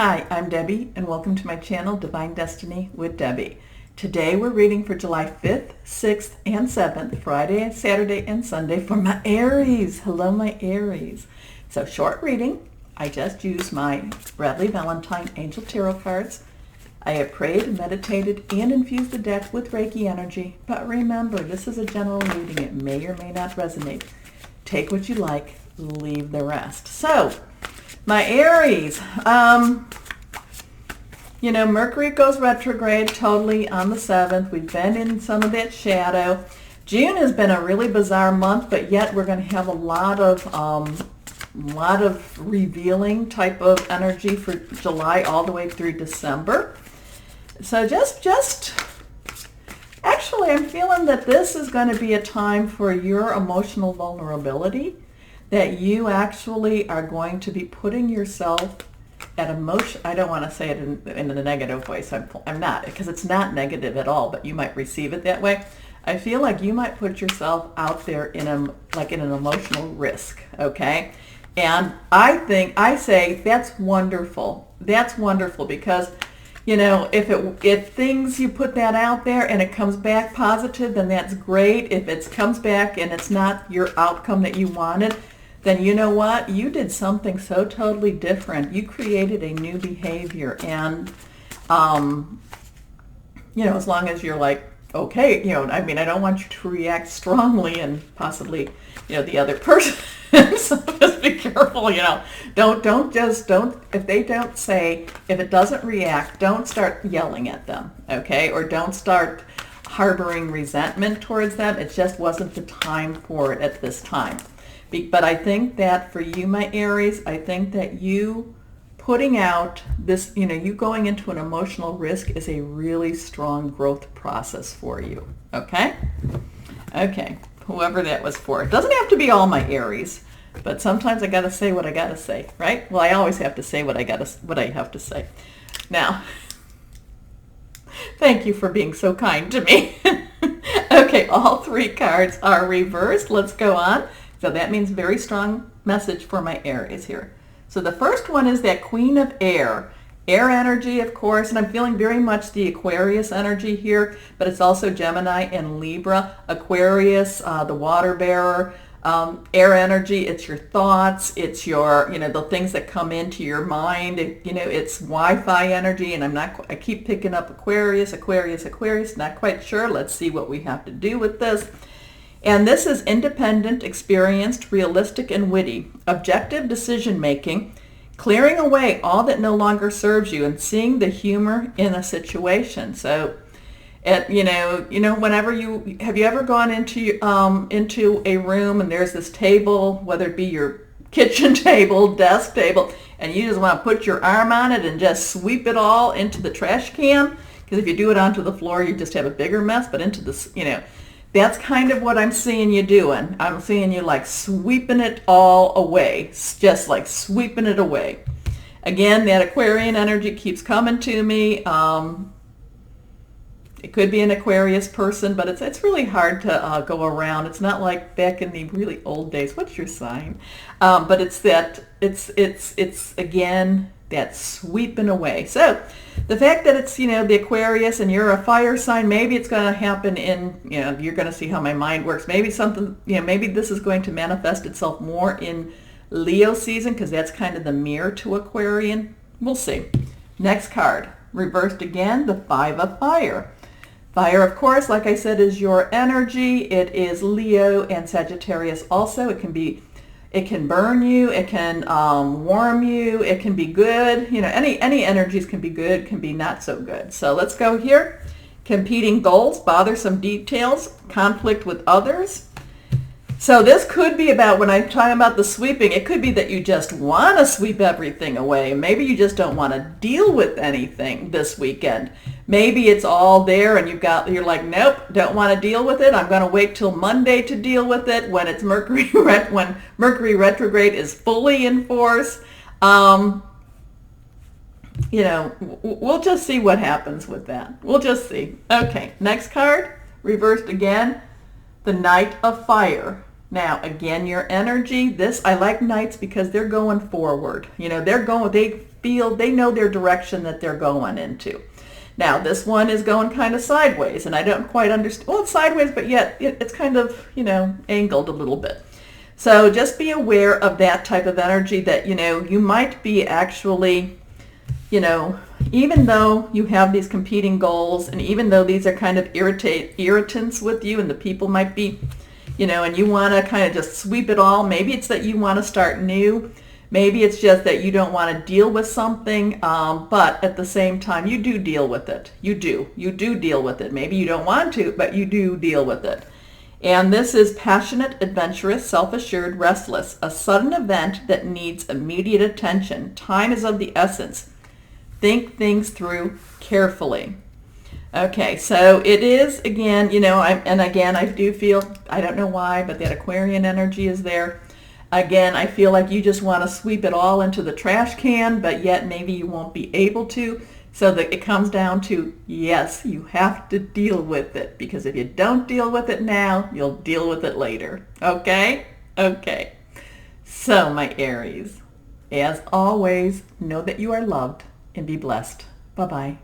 Hi, I'm Debbie, and welcome to my channel, Divine Destiny with Debbie. Today we're reading for July 5th, 6th, and 7th, Friday, Saturday, and Sunday for my Aries. Hello, my Aries. So short reading. I just used my Bradley Valentine Angel Tarot cards. I have prayed, meditated, and infused the deck with Reiki energy. But remember, this is a general reading. It may or may not resonate. Take what you like, leave the rest. So, my Aries, Mercury goes retrograde totally on the 7th. We've been in some of that shadow. June has been a really bizarre month, but yet we're going to have a lot of revealing type of energy for July all the way through December. So actually, I'm feeling that this is going to be a time for your emotional vulnerability, that you actually are going to be putting yourself at emotion. I don't want to say it in a negative voice. I'm not, because it's not negative at all, but you might receive it that way. I feel like you might put yourself out there in an emotional risk, okay? And I say that's wonderful. That's wonderful because, if things, you put that out there and it comes back positive, then that's great. If it comes back and it's not your outcome that you wanted, then you know what? You did something so totally different. You created a new behavior. And, as long as you're like, okay, I don't want you to react strongly and possibly, the other person. So just be careful, if it doesn't react, don't start yelling at them, okay? Or don't start harboring resentment towards them. It just wasn't the time for it at this time. But I think that for you, my Aries, I think that you putting out this, you going into an emotional risk is a really strong growth process for you, okay? Okay, whoever that was for. It doesn't have to be all my Aries, but sometimes I got to say what I got to say, right? Well, I always have to say what I have to say. Now, thank you for being so kind to me. Okay, all three cards are reversed. Let's go on. So that means very strong message for my Aries here. So the first one is that Queen of Air. Air energy, of course, and I'm feeling very much the Aquarius energy here, but it's also Gemini and Libra. Aquarius, the water bearer. Air energy, it's your thoughts, it's your, the things that come into your mind. It's Wi-Fi energy, and I keep picking up Aquarius, not quite sure. Let's see what we have to do with this. And this is independent, experienced, realistic, and witty. Objective decision-making, clearing away all that no longer serves you and seeing the humor in a situation. So, whenever have you ever gone into a room and there's this table, whether it be your kitchen table, desk table, and you just want to put your arm on it and just sweep it all into the trash can? Because if you do it onto the floor, you just have a bigger mess, but into this, that's kind of what I'm seeing you doing. I'm seeing you like sweeping it all away, just like sweeping it away. Again, that Aquarian energy keeps coming to me. It could be an Aquarius person, but it's really hard to go around. It's not like back in the really old days. What's your sign? But it's again that sweeping away. So the fact that it's, the Aquarius and you're a fire sign, maybe it's going to happen in, you're going to see how my mind works. Maybe something, maybe this is going to manifest itself more in Leo season because that's kind of the mirror to Aquarian. We'll see. Next card, reversed again, the Five of Fire. Fire, of course, like I said, is your energy. It is Leo and Sagittarius also. It can burn you, it can warm you, it can be good. Any energies can be good, can be not so good. So let's go here. Competing goals, bothersome details, conflict with others. So this could be about, when I'm talking about the sweeping, it could be that you just want to sweep everything away. Maybe you just don't want to deal with anything this weekend. Maybe it's all there and you're like, nope, don't want to deal with it. I'm going to wait till Monday to deal with it when it's when Mercury retrograde is fully in force. We'll just see what happens with that. We'll just see. Okay, next card, reversed again, the Knight of Fire. Now, again, your energy, this, I like Knights because they're going forward. You know, they know their direction that they're going into. Now, this one is going kind of sideways, and I don't quite understand. Well, it's sideways, but yet it's kind of, angled a little bit. So just be aware of that type of energy that, you might be actually, even though you have these competing goals, and even though these are kind of irritants with you, and the people might be, and you want to kind of just sweep it all. Maybe it's that you want to start new. Maybe it's just that you don't want to deal with something, but at the same time, you do deal with it. You do deal with it. Maybe you don't want to, but you do deal with it. And this is passionate, adventurous, self-assured, restless, a sudden event that needs immediate attention. Time is of the essence. Think things through carefully. Okay, so it is, again, I do feel, I don't know why, but that Aquarian energy is there. Again, I feel like you just want to sweep it all into the trash can, but yet maybe you won't be able to. So that it comes down to, yes, you have to deal with it, because if you don't deal with it now, you'll deal with it later. Okay? Okay. So, my Aries, as always, know that you are loved and be blessed. Bye-bye.